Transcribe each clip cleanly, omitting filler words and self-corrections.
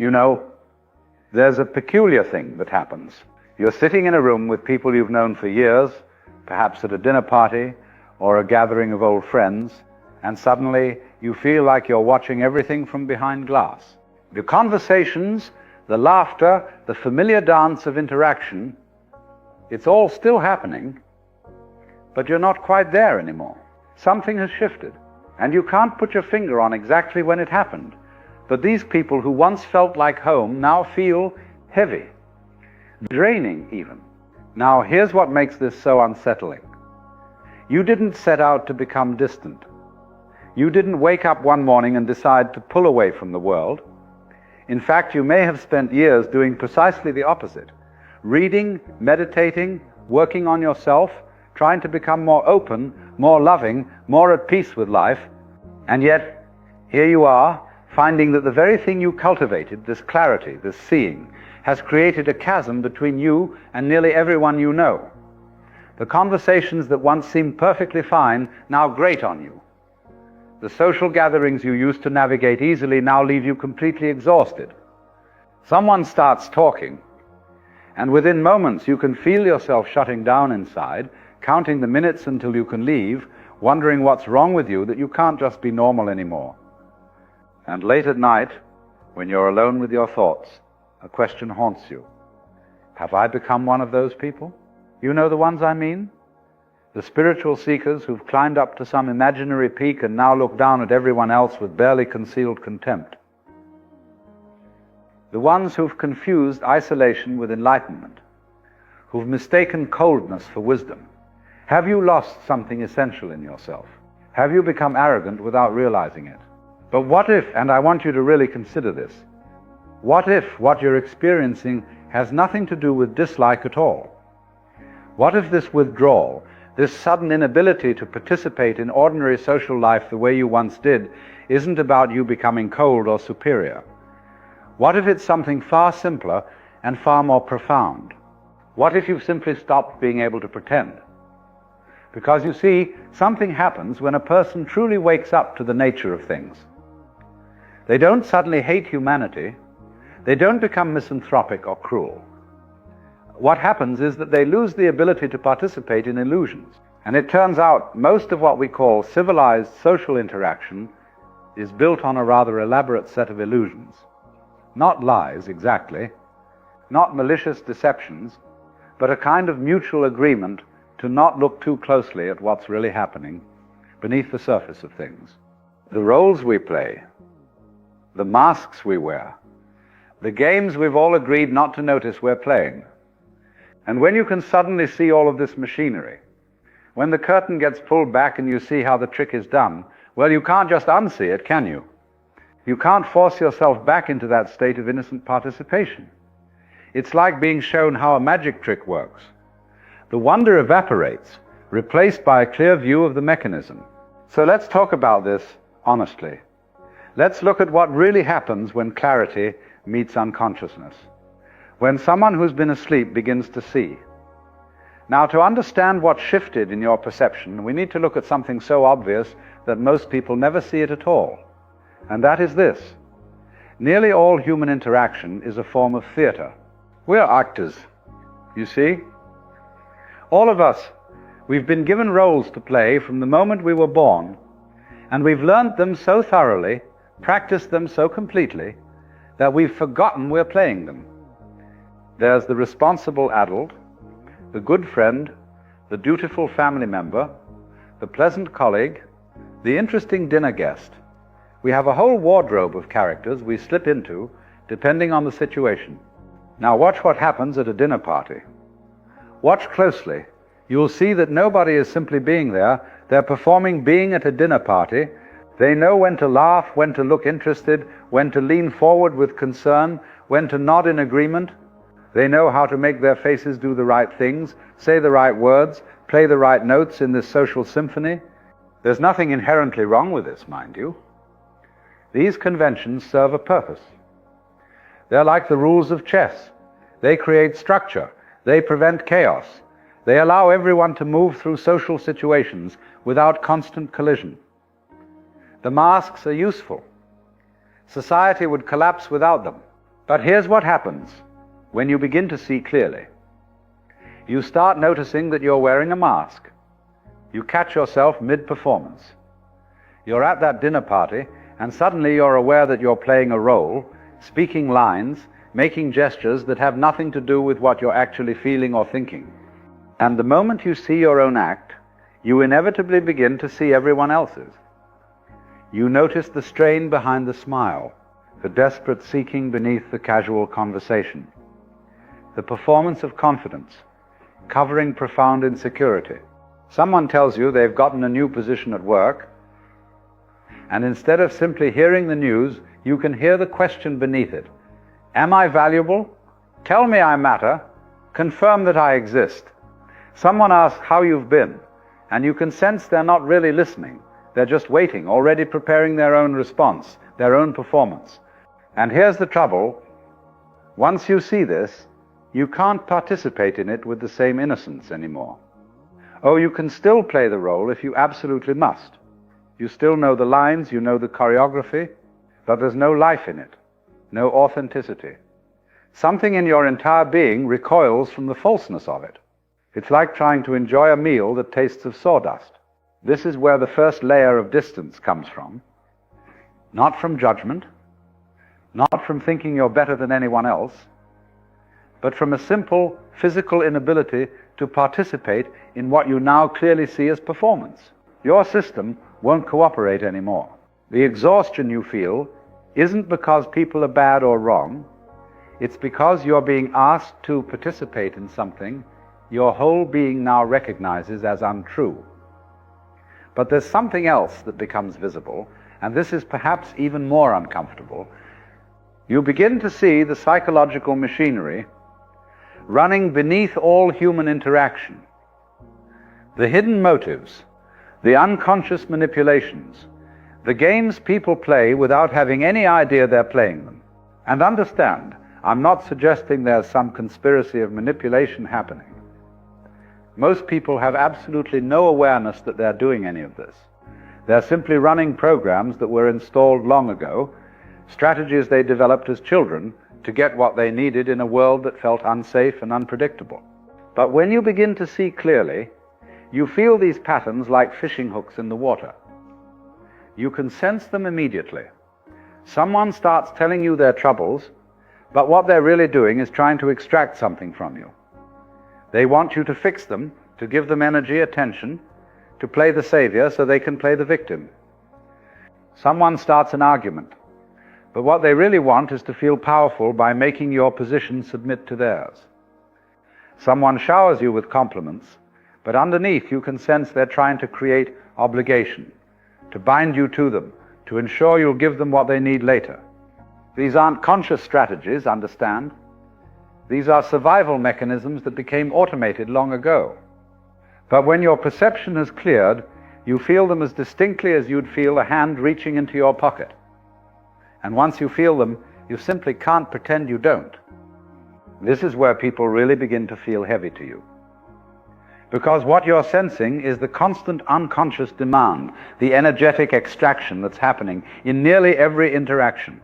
You know, there's a peculiar thing that happens. You're sitting in a room with people you've known for years, perhaps at a dinner party or a gathering of old friends, and suddenly you feel like you're watching everything from behind glass. The conversations, the laughter, the familiar dance of interaction, it's all still happening, but you're not quite there anymore. Something has shifted, and you can't put your finger on exactly when it happened. But these people who once felt like home now feel heavy, draining even. Now, here's what makes this so unsettling. You didn't set out to become distant. You didn't wake up one morning and decide to pull away from the world. In fact, you may have spent years doing precisely the opposite. Reading, meditating, working on yourself, trying to become more open, more loving, more at peace with life. And yet, here you are, finding that the very thing you cultivated, this clarity, this seeing, has created a chasm between you and nearly everyone you know. The conversations that once seemed perfectly fine now grate on you. The social gatherings you used to navigate easily now leave you completely exhausted. Someone starts talking, and within moments you can feel yourself shutting down inside, counting the minutes until you can leave, wondering what's wrong with you that you can't just be normal anymore. And late at night, when you're alone with your thoughts, a question haunts you. Have I become one of those people? You know the ones I mean? The spiritual seekers who've climbed up to some imaginary peak and now look down at everyone else with barely concealed contempt. The ones who've confused isolation with enlightenment, who've mistaken coldness for wisdom. Have you lost something essential in yourself? Have you become arrogant without realizing it? But what if, and I want you to really consider this, what if what you're experiencing has nothing to do with dislike at all? What if this withdrawal, this sudden inability to participate in ordinary social life the way you once did, isn't about you becoming cold or superior? What if it's something far simpler and far more profound? What if you've simply stopped being able to pretend? Because you see, something happens when a person truly wakes up to the nature of things. They don't suddenly hate humanity. They don't become misanthropic or cruel. What happens is that they lose the ability to participate in illusions. And it turns out most of what we call civilized social interaction is built on a rather elaborate set of illusions. Not lies, exactly, not malicious deceptions, but a kind of mutual agreement to not look too closely at what's really happening beneath the surface of things. The roles we play, the masks we wear, the games we've all agreed not to notice we're playing. And when you can suddenly see all of this machinery, when the curtain gets pulled back and you see how the trick is done, well, you can't just unsee it, can you? You can't force yourself back into that state of innocent participation. It's like being shown how a magic trick works. The wonder evaporates, replaced by a clear view of the mechanism. So let's talk about this honestly. Let's look at what really happens when clarity meets unconsciousness, when someone who's been asleep begins to see. Now, to understand what shifted in your perception, we need to look at something so obvious that most people never see it at all. And that is this. Nearly all human interaction is a form of theater. We're actors, you see. All of us, we've been given roles to play from the moment we were born, and we've learned them so thoroughly, practiced them so completely, that we've forgotten we're playing them. There's the responsible adult, the good friend, the dutiful family member, the pleasant colleague, the interesting dinner guest. We have a whole wardrobe of characters we slip into depending on the situation. Now watch what happens at a dinner party. Watch closely. You'll see that nobody is simply being there. They're performing being at a dinner party. They know when to laugh, when to look interested, when to lean forward with concern, when to nod in agreement. They know how to make their faces do the right things, say the right words, play the right notes in this social symphony. There's nothing inherently wrong with this, mind you. These conventions serve a purpose. They're like the rules of chess. They create structure. They prevent chaos. They allow everyone to move through social situations without constant collision. The masks are useful. Society would collapse without them. But here's what happens when you begin to see clearly. You start noticing that you're wearing a mask. You catch yourself mid-performance. You're at that dinner party, and suddenly you're aware that you're playing a role, speaking lines, making gestures that have nothing to do with what you're actually feeling or thinking. And the moment you see your own act, you inevitably begin to see everyone else's. You notice the strain behind the smile, the desperate seeking beneath the casual conversation, the performance of confidence, covering profound insecurity. Someone tells you they've gotten a new position at work, and instead of simply hearing the news, you can hear the question beneath it. Am I valuable? Tell me I matter. Confirm that I exist. Someone asks how you've been, and you can sense they're not really listening. They're just waiting, already preparing their own response, their own performance. And here's the trouble. Once you see this, you can't participate in it with the same innocence anymore. Oh, you can still play the role if you absolutely must. You still know the lines, you know the choreography, but there's no life in it, no authenticity. Something in your entire being recoils from the falseness of it. It's like trying to enjoy a meal that tastes of sawdust. This is where the first layer of distance comes from. Not from judgment, not from thinking you're better than anyone else, but from a simple physical inability to participate in what you now clearly see as performance. Your system won't cooperate anymore. The exhaustion you feel isn't because people are bad or wrong. It's because you're being asked to participate in something your whole being now recognizes as untrue. But there's something else that becomes visible, and this is perhaps even more uncomfortable. You begin to see the psychological machinery running beneath all human interaction. The hidden motives, the unconscious manipulations, the games people play without having any idea they're playing them. And understand, I'm not suggesting there's some conspiracy of manipulation happening. Most people have absolutely no awareness that they're doing any of this. They're simply running programs that were installed long ago, strategies they developed as children to get what they needed in a world that felt unsafe and unpredictable. But when you begin to see clearly, you feel these patterns like fishing hooks in the water. You can sense them immediately. Someone starts telling you their troubles, but what they're really doing is trying to extract something from you. They want you to fix them, to give them energy, attention, to play the savior so they can play the victim. Someone starts an argument, but what they really want is to feel powerful by making your position submit to theirs. Someone showers you with compliments, but underneath you can sense they're trying to create obligation, to bind you to them, to ensure you'll give them what they need later. These aren't conscious strategies, understand? These are survival mechanisms that became automated long ago. But when your perception has cleared, you feel them as distinctly as you'd feel a hand reaching into your pocket. And once you feel them, you simply can't pretend you don't. This is where people really begin to feel heavy to you. Because what you're sensing is the constant unconscious demand, the energetic extraction that's happening in nearly every interaction.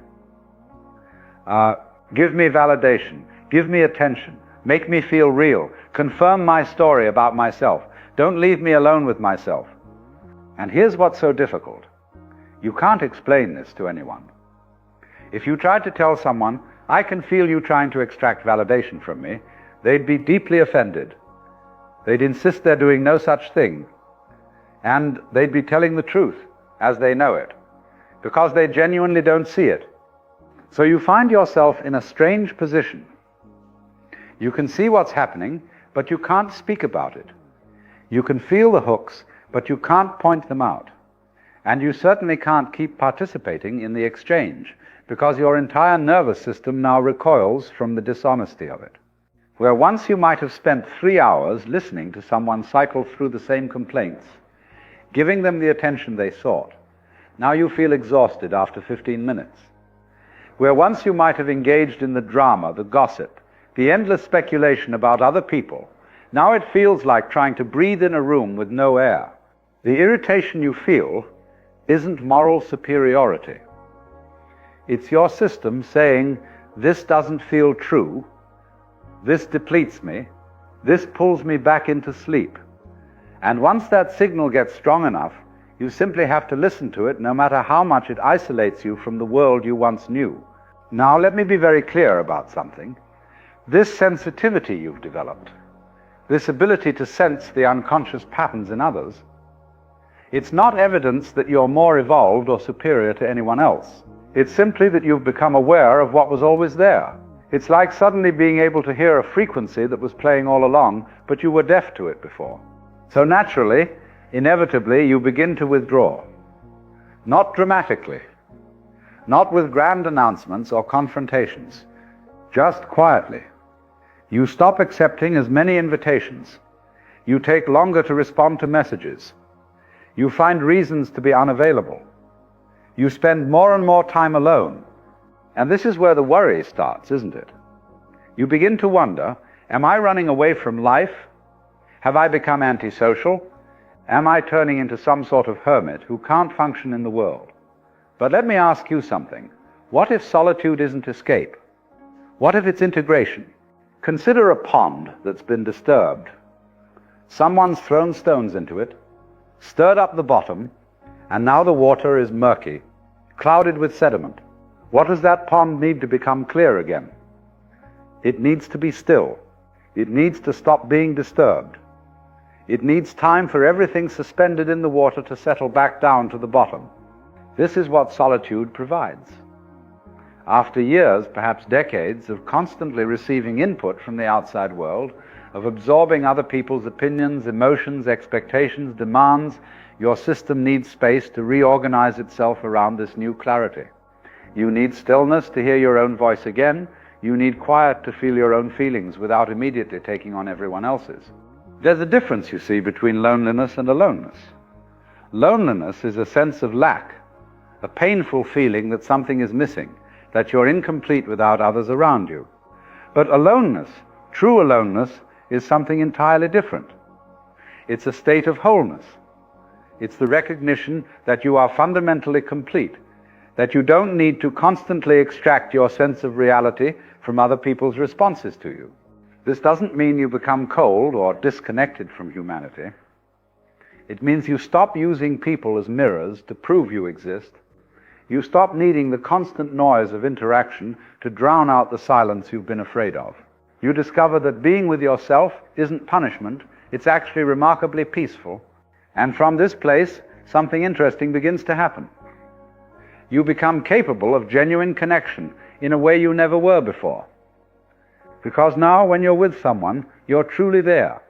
Give me validation, give me attention, make me feel real, confirm my story about myself, don't leave me alone with myself. And here's what's so difficult. You can't explain this to anyone. If you tried to tell someone, I can feel you trying to extract validation from me, they'd be deeply offended. They'd insist they're doing no such thing. And they'd be telling the truth as they know it, because they genuinely don't see it. So you find yourself in a strange position. You can see what's happening, but you can't speak about it. You can feel the hooks, but you can't point them out. And you certainly can't keep participating in the exchange, because your entire nervous system now recoils from the dishonesty of it. Where once you might have spent 3 hours listening to someone cycle through the same complaints, giving them the attention they sought, now you feel exhausted after 15 minutes. Where once you might have engaged in the drama, the gossip, the endless speculation about other people, now it feels like trying to breathe in a room with no air. The irritation you feel isn't moral superiority. It's your system saying, this doesn't feel true, this depletes me, this pulls me back into sleep. And once that signal gets strong enough, you simply have to listen to it, no matter how much it isolates you from the world you once knew. Now, let me be very clear about something. This sensitivity you've developed, this ability to sense the unconscious patterns in others, it's not evidence that you're more evolved or superior to anyone else. It's simply that you've become aware of what was always there. It's like suddenly being able to hear a frequency that was playing all along, but you were deaf to it before. So naturally, inevitably, you begin to withdraw. Not dramatically, not with grand announcements or confrontations, just quietly. You stop accepting as many invitations. You take longer to respond to messages. You find reasons to be unavailable. You spend more and more time alone. And this is where the worry starts, isn't it? You begin to wonder, am I running away from life? Have I become antisocial? Am I turning into some sort of hermit who can't function in the world? But let me ask you something. What if solitude isn't escape? What if it's integration? Consider a pond that's been disturbed. Someone's thrown stones into it, stirred up the bottom, and now the water is murky, clouded with sediment. What does that pond need to become clear again? It needs to be still. It needs to stop being disturbed. It needs time for everything suspended in the water to settle back down to the bottom. This is what solitude provides. After years, perhaps decades, of constantly receiving input from the outside world, of absorbing other people's opinions, emotions, expectations, demands, your system needs space to reorganize itself around this new clarity. You need stillness to hear your own voice again. You need quiet to feel your own feelings without immediately taking on everyone else's. There's a difference, you see, between loneliness and aloneness. Loneliness is a sense of lack, a painful feeling that something is missing, that you're incomplete without others around you. But aloneness, true aloneness, is something entirely different. It's a state of wholeness. It's the recognition that you are fundamentally complete, that you don't need to constantly extract your sense of reality from other people's responses to you. This doesn't mean you become cold or disconnected from humanity. It means you stop using people as mirrors to prove you exist. You stop needing the constant noise of interaction to drown out the silence you've been afraid of. You discover that being with yourself isn't punishment, it's actually remarkably peaceful. And from this place, something interesting begins to happen. You become capable of genuine connection in a way you never were before. Because now, when you're with someone, you're truly there.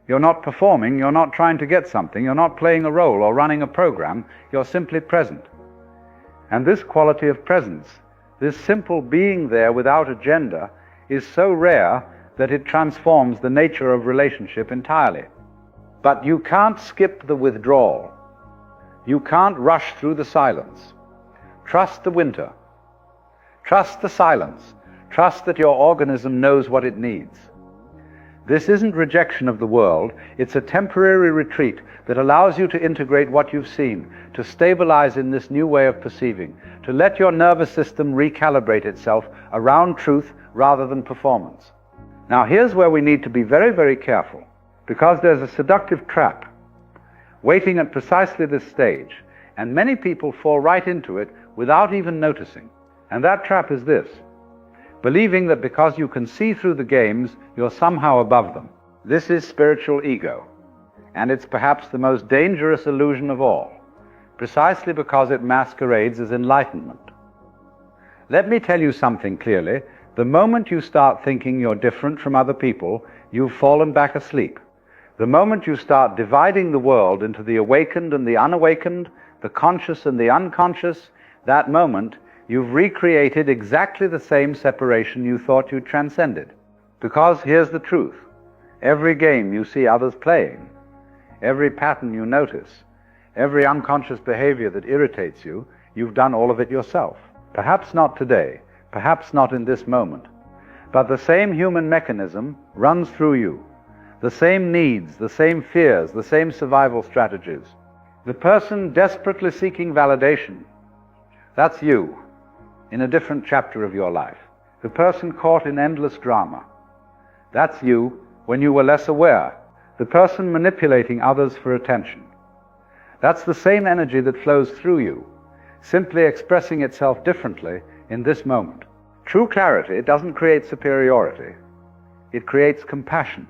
You're not performing, you're not trying to get something, you're not playing a role or running a program, you're simply present. And this quality of presence, this simple being there without agenda, is so rare that it transforms the nature of relationship entirely. But you can't skip the withdrawal. You can't rush through the silence. Trust the winter. Trust the silence. Trust that your organism knows what it needs. This isn't rejection of the world, it's a temporary retreat that allows you to integrate what you've seen, to stabilize in this new way of perceiving, to let your nervous system recalibrate itself around truth rather than performance. Now here's where we need to be very, very careful, because there's a seductive trap waiting at precisely this stage, and many people fall right into it without even noticing. And that trap is this: believing that because you can see through the games, you're somehow above them. This is spiritual ego, and it's perhaps the most dangerous illusion of all, precisely because it masquerades as enlightenment. Let me tell you something clearly. The moment you start thinking you're different from other people, you've fallen back asleep. The moment you start dividing the world into the awakened and the unawakened, the conscious and the unconscious, that moment you've recreated exactly the same separation you thought you'd transcended. Because here's the truth: every game you see others playing, every pattern you notice, every unconscious behavior that irritates you, you've done all of it yourself. Perhaps not today, perhaps not in this moment, but the same human mechanism runs through you. The same needs, the same fears, the same survival strategies. The person desperately seeking validation, that's you, in a different chapter of your life. the person caught in endless drama. That's you when you were less aware, the person manipulating others for attention. That's the same energy that flows through you, simply expressing itself differently in this moment. True clarity doesn't create superiority. It creates compassion.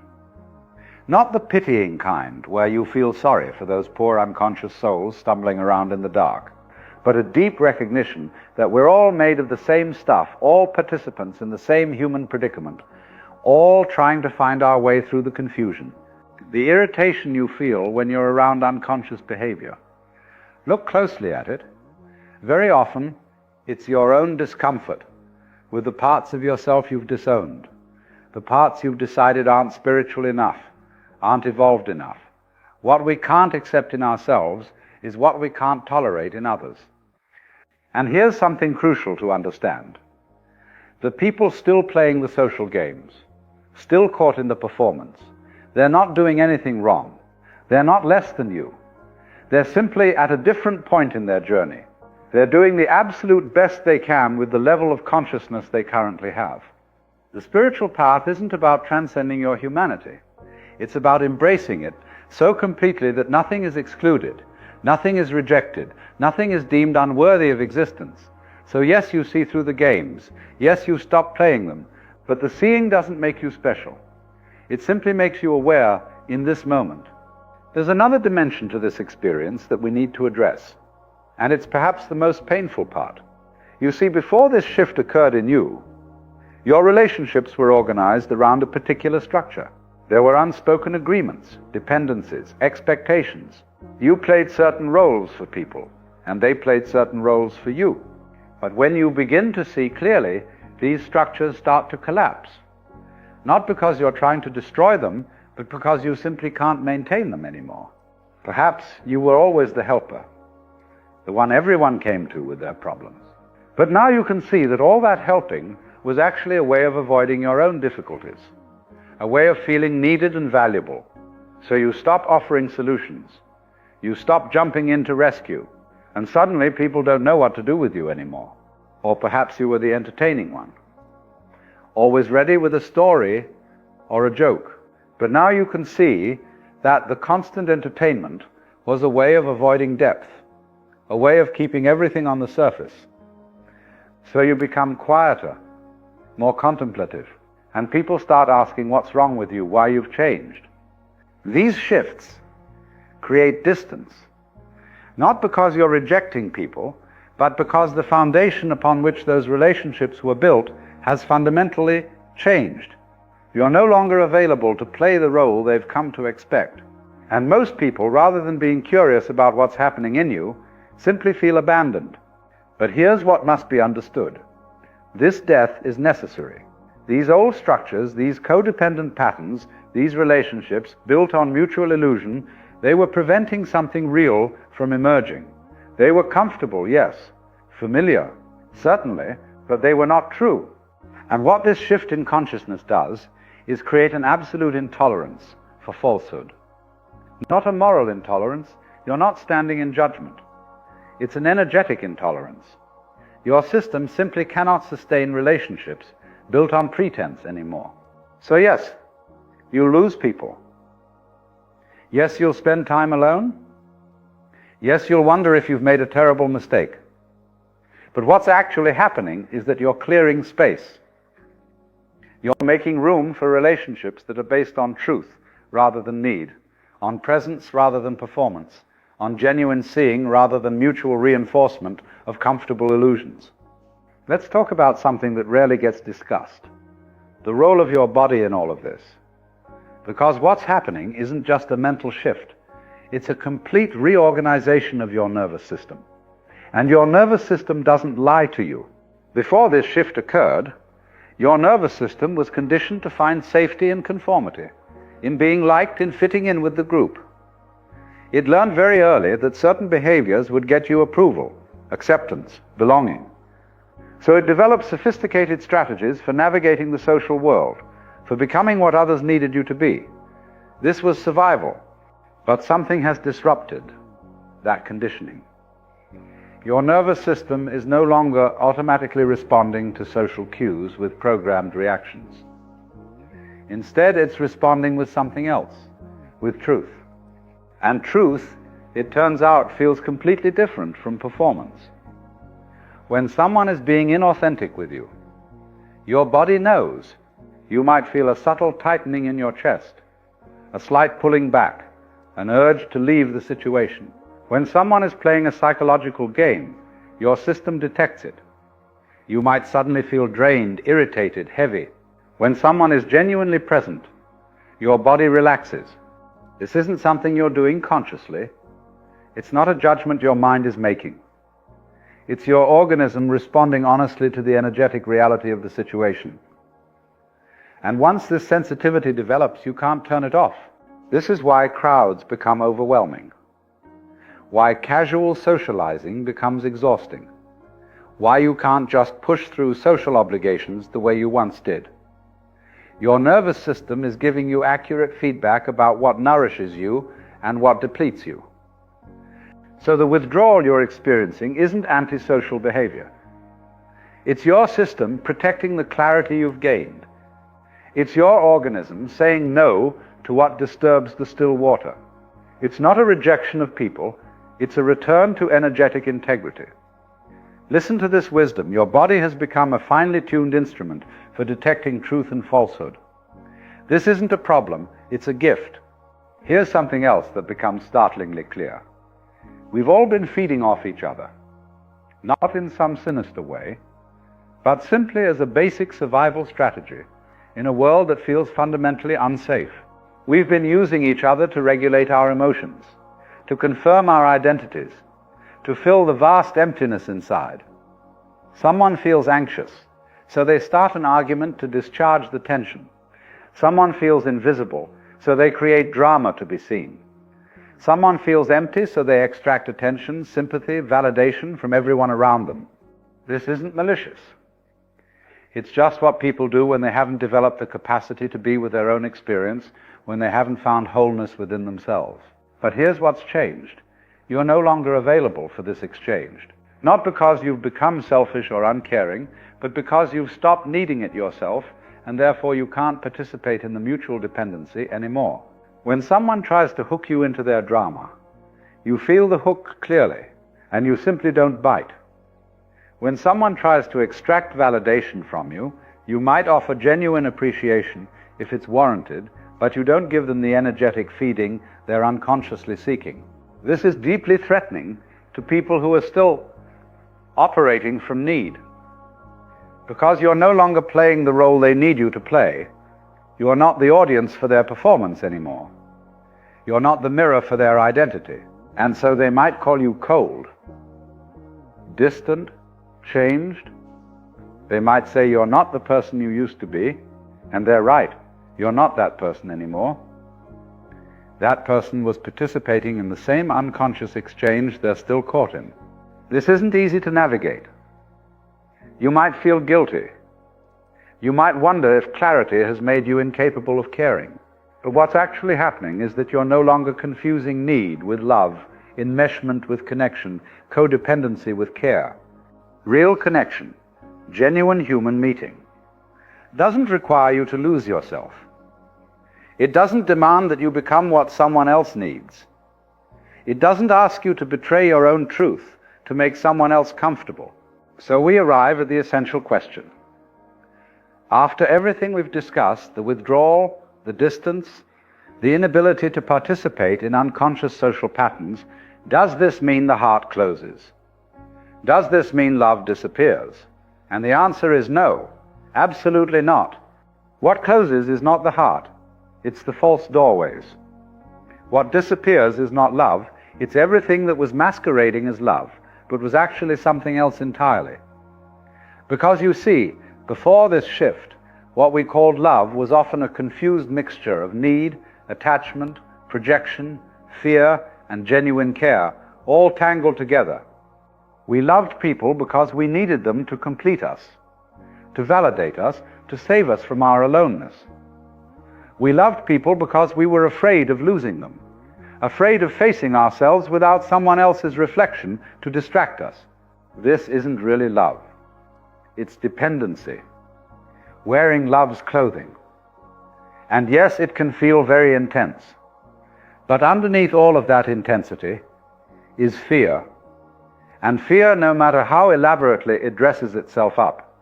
Not the pitying kind, where you feel sorry for those poor unconscious souls stumbling around in the dark, but a deep recognition that we're all made of the same stuff, all participants in the same human predicament, all trying to find our way through the confusion. The irritation you feel when you're around unconscious behavior. Look closely at it. Very often, it's your own discomfort with the parts of yourself you've disowned, the parts you've decided aren't spiritual enough, aren't evolved enough. What we can't accept in ourselves is what we can't tolerate in others. And here's something crucial to understand. The people still playing the social games, still caught in the performance, they're not doing anything wrong. They're not less than you. They're simply at a different point in their journey. They're doing the absolute best they can with the level of consciousness they currently have. The spiritual path isn't about transcending your humanity. It's about embracing it so completely that nothing is excluded, nothing is rejected, nothing is deemed unworthy of existence. So yes, you see through the games, yes, you stop playing them, but the seeing doesn't make you special. It simply makes you aware in this moment. There's another dimension to this experience that we need to address, and it's perhaps the most painful part. You see, before this shift occurred in you, your relationships were organized around a particular structure. There were unspoken agreements, dependencies, expectations. You played certain roles for people, and they played certain roles for you. But when you begin to see clearly, these structures start to collapse. Not because you're trying to destroy them, but because you simply can't maintain them anymore. Perhaps you were always the helper, the one everyone came to with their problems. But now you can see that all that helping was actually a way of avoiding your own difficulties, a way of feeling needed and valuable. So you stop offering solutions. You stop jumping in to rescue, and suddenly people don't know what to do with you anymore. Or perhaps you were the entertaining one, always ready with a story or a joke. But now you can see that the constant entertainment was a way of avoiding depth, a way of keeping everything on the surface. So you become quieter, more contemplative, and people start asking what's wrong with you, why you've changed. These shifts create distance, not because you're rejecting people, but because the foundation upon which those relationships were built has fundamentally changed. You're no longer available to play the role they've come to expect. And most people, rather than being curious about what's happening in you, simply feel abandoned. But here's what must be understood. This death is necessary. These old structures, these codependent patterns, these relationships built on mutual illusion, they were preventing something real from emerging. They were comfortable, yes, familiar, certainly, but they were not true. And what this shift in consciousness does is create an absolute intolerance for falsehood. Not a moral intolerance. You're not standing in judgment. It's an energetic intolerance. Your system simply cannot sustain relationships built on pretense anymore. So yes, you'll lose people. Yes, you'll spend time alone. Yes, you'll wonder if you've made a terrible mistake. But what's actually happening is that you're clearing space. You're making room for relationships that are based on truth rather than need, on presence rather than performance, on genuine seeing rather than mutual reinforcement of comfortable illusions. Let's talk about something that rarely gets discussed, the role of your body in all of this. Because what's happening isn't just a mental shift, it's a complete reorganization of your nervous system. And your nervous system doesn't lie to you. Before this shift occurred, your nervous system was conditioned to find safety in conformity, in being liked, in fitting in with the group. It learned very early that certain behaviors would get you approval, acceptance, belonging. So it developed sophisticated strategies for navigating the social world, for becoming what others needed you to be. This was survival, but something has disrupted that conditioning. Your nervous system is no longer automatically responding to social cues with programmed reactions. Instead, it's responding with something else, with truth. And truth, it turns out, feels completely different from performance. When someone is being inauthentic with you, your body knows. You might feel a subtle tightening in your chest, a slight pulling back, an urge to leave the situation. When someone is playing a psychological game, your system detects it. You might suddenly feel drained, irritated, heavy. When someone is genuinely present, your body relaxes. This isn't something you're doing consciously. It's not a judgment your mind is making. It's your organism responding honestly to the energetic reality of the situation. And once this sensitivity develops, you can't turn it off. This is why crowds become overwhelming, why casual socializing becomes exhausting, why you can't just push through social obligations the way you once did. Your nervous system is giving you accurate feedback about what nourishes you and what depletes you. So the withdrawal you're experiencing isn't antisocial behavior. It's your system protecting the clarity you've gained. It's your organism saying no to what disturbs the still water. It's not a rejection of people, it's a return to energetic integrity. Listen to this wisdom. Your body has become a finely tuned instrument for detecting truth and falsehood. This isn't a problem, it's a gift. Here's something else that becomes startlingly clear. We've all been feeding off each other, not in some sinister way, but simply as a basic survival strategy in a world that feels fundamentally unsafe. We've been using each other to regulate our emotions, to confirm our identities, to fill the vast emptiness inside. Someone feels anxious, so they start an argument to discharge the tension. Someone feels invisible, so they create drama to be seen. Someone feels empty, so they extract attention, sympathy, validation from everyone around them. This isn't malicious. It's just what people do when they haven't developed the capacity to be with their own experience, when they haven't found wholeness within themselves. But here's what's changed. You're no longer available for this exchange. Not because you've become selfish or uncaring, but because you've stopped needing it yourself, and therefore you can't participate in the mutual dependency anymore. When someone tries to hook you into their drama, you feel the hook clearly, and you simply don't bite. When someone tries to extract validation from you, you might offer genuine appreciation if it's warranted, but you don't give them the energetic feeding they're unconsciously seeking. This is deeply threatening to people who are still operating from need. Because you're no longer playing the role they need you to play, you are not the audience for their performance anymore. You're not the mirror for their identity. And so they might call you cold, distant, changed. They might say you're not the person you used to be, and they're right. You're not that person anymore. That person was participating in the same unconscious exchange they're still caught in. This isn't easy to navigate. You might feel guilty. You might wonder if clarity has made you incapable of caring. But what's actually happening is that you're no longer confusing need with love, enmeshment with connection, codependency with care. Real connection, genuine human meeting, doesn't require you to lose yourself. It doesn't demand that you become what someone else needs. It doesn't ask you to betray your own truth to make someone else comfortable. So we arrive at the essential question. After everything we've discussed, the withdrawal, the distance, the inability to participate in unconscious social patterns, does this mean the heart closes? Does this mean love disappears? And the answer is no, absolutely not. What closes is not the heart, it's the false doorways. What disappears is not love, it's everything that was masquerading as love, but was actually something else entirely. Because you see, before this shift, what we called love was often a confused mixture of need, attachment, projection, fear, and genuine care, all tangled together. We loved people because we needed them to complete us, to validate us, to save us from our aloneness. We loved people because we were afraid of losing them, afraid of facing ourselves without someone else's reflection to distract us. this isn't really love. It's dependency, wearing love's clothing. And yes, it can feel very intense. But underneath all of that intensity is fear. And fear, no matter how elaborately it dresses itself up,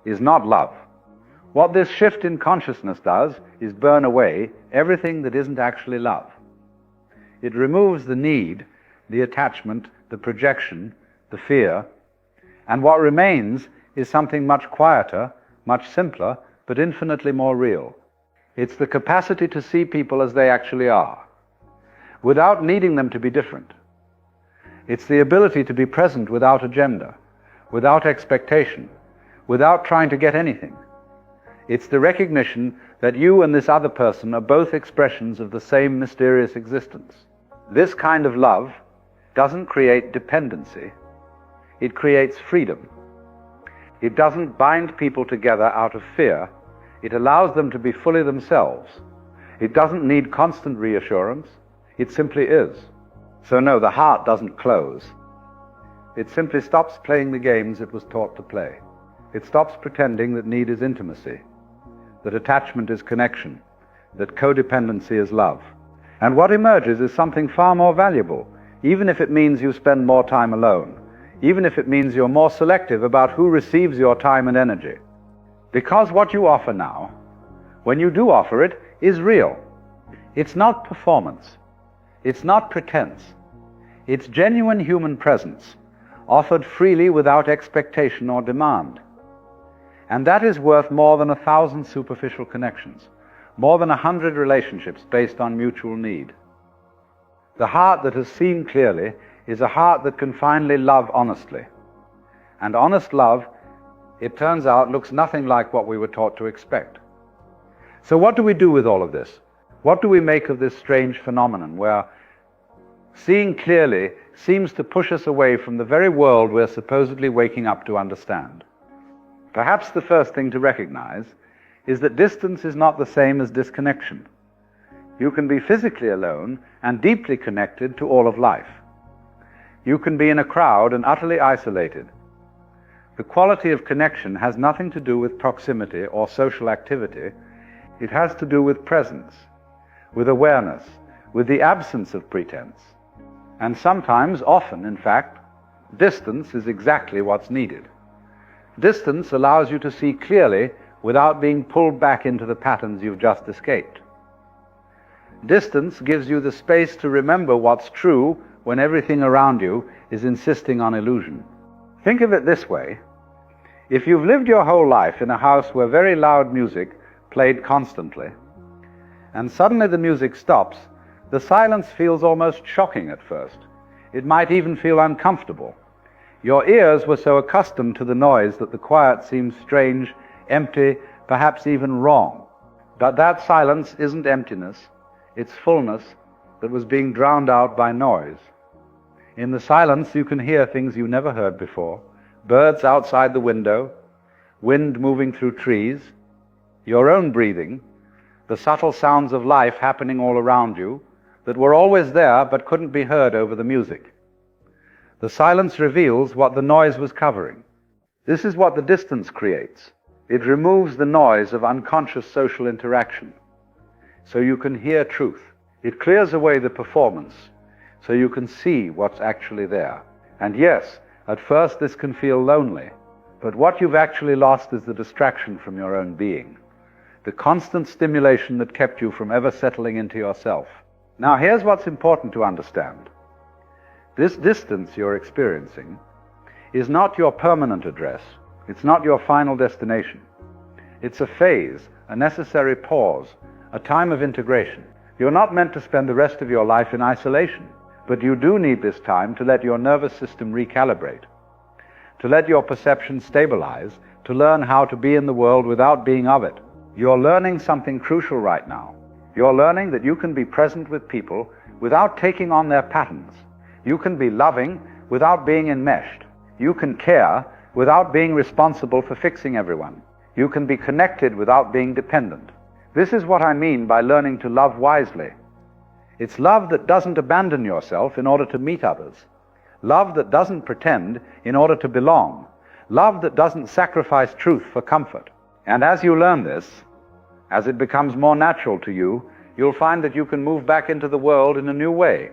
is not love. What this shift in consciousness does is burn away everything that isn't actually love. It removes the need, the attachment, the projection, the fear, and what remains is something much quieter, much simpler, but infinitely more real. It's the capacity to see people as they actually are, without needing them to be different. It's the ability to be present without agenda, without expectation, without trying to get anything. It's the recognition that you and this other person are both expressions of the same mysterious existence. This kind of love doesn't create dependency, it creates freedom. It doesn't bind people together out of fear, it allows them to be fully themselves. It doesn't need constant reassurance, it simply is. So no, the heart doesn't close. It simply stops playing the games it was taught to play. It stops pretending that need is intimacy, that attachment is connection, that codependency is love. And what emerges is something far more valuable, even if it means you spend more time alone, even if it means you're more selective about who receives your time and energy. Because what you offer now, when you do offer it, is real. It's not performance. It's not pretense. It's genuine human presence, offered freely without expectation or demand. And that is worth more than 1,000 superficial connections, more than 100 relationships based on mutual need. The heart that has seen clearly is a heart that can finally love honestly. And honest love, it turns out, looks nothing like what we were taught to expect. So what do we do with all of this? What do we make of this strange phenomenon where seeing clearly seems to push us away from the very world we're supposedly waking up to understand? Perhaps the first thing to recognize is that distance is not the same as disconnection. You can be physically alone and deeply connected to all of life. You can be in a crowd and utterly isolated. The quality of connection has nothing to do with proximity or social activity. It has to do with presence, with awareness, with the absence of pretense. And sometimes, often in fact, distance is exactly what's needed. Distance allows you to see clearly without being pulled back into the patterns you've just escaped. Distance gives you the space to remember what's true when everything around you is insisting on illusion. Think of it this way. If you've lived your whole life in a house where very loud music played constantly, and suddenly the music stops, the silence feels almost shocking at first. It might even feel uncomfortable. Your ears were so accustomed to the noise that the quiet seems strange, empty, perhaps even wrong. But that silence isn't emptiness, it's fullness that was being drowned out by noise. In the silence you can hear things you never heard before, birds outside the window, wind moving through trees, your own breathing, the subtle sounds of life happening all around you that were always there but couldn't be heard over the music. The silence reveals what the noise was covering. This is what the distance creates. It removes the noise of unconscious social interaction, so you can hear truth. It clears away the performance, so you can see what's actually there. And yes, at first this can feel lonely, but what you've actually lost is the distraction from your own being, the constant stimulation that kept you from ever settling into yourself. Now here's what's important to understand. This distance you're experiencing is not your permanent address. It's not your final destination. It's a phase, a necessary pause, a time of integration. You're not meant to spend the rest of your life in isolation, but you do need this time to let your nervous system recalibrate, to let your perception stabilize, to learn how to be in the world without being of it. You're learning something crucial right now. You're learning that you can be present with people without taking on their patterns. You can be loving without being enmeshed. You can care without being responsible for fixing everyone. You can be connected without being dependent. This is what I mean by learning to love wisely. It's love that doesn't abandon yourself in order to meet others. love that doesn't pretend in order to belong, love that doesn't sacrifice truth for comfort. And as you learn this, as it becomes more natural to you, you'll find that you can move back into the world in a new way,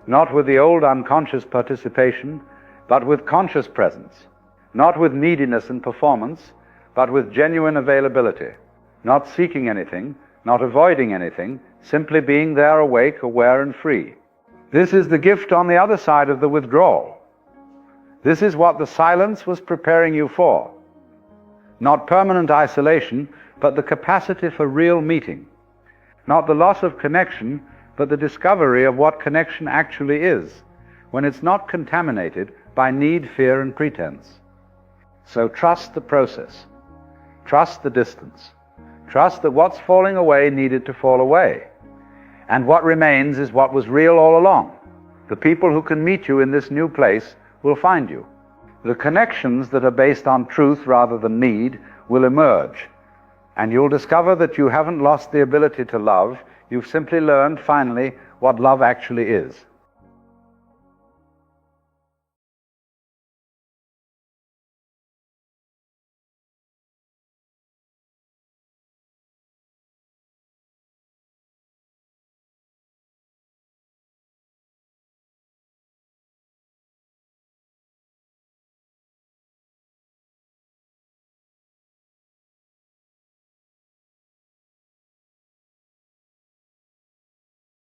not with the old unconscious participation, but with conscious presence, not with neediness and performance, but with genuine availability, not seeking anything, not avoiding anything, simply being there awake, aware, and free. This is the gift on the other side of the withdrawal. This is what the silence was preparing you for. Not permanent isolation, but the capacity for real meeting. Not the loss of connection, but the discovery of what connection actually is, when it's not contaminated by need, fear, and pretense. So trust the process. Trust the distance. Trust that what's falling away needed to fall away. And what remains is what was real all along. The people who can meet you in this new place will find you. The connections that are based on truth rather than need will emerge. And you'll discover that you haven't lost the ability to love. You've simply learned, finally, what love actually is.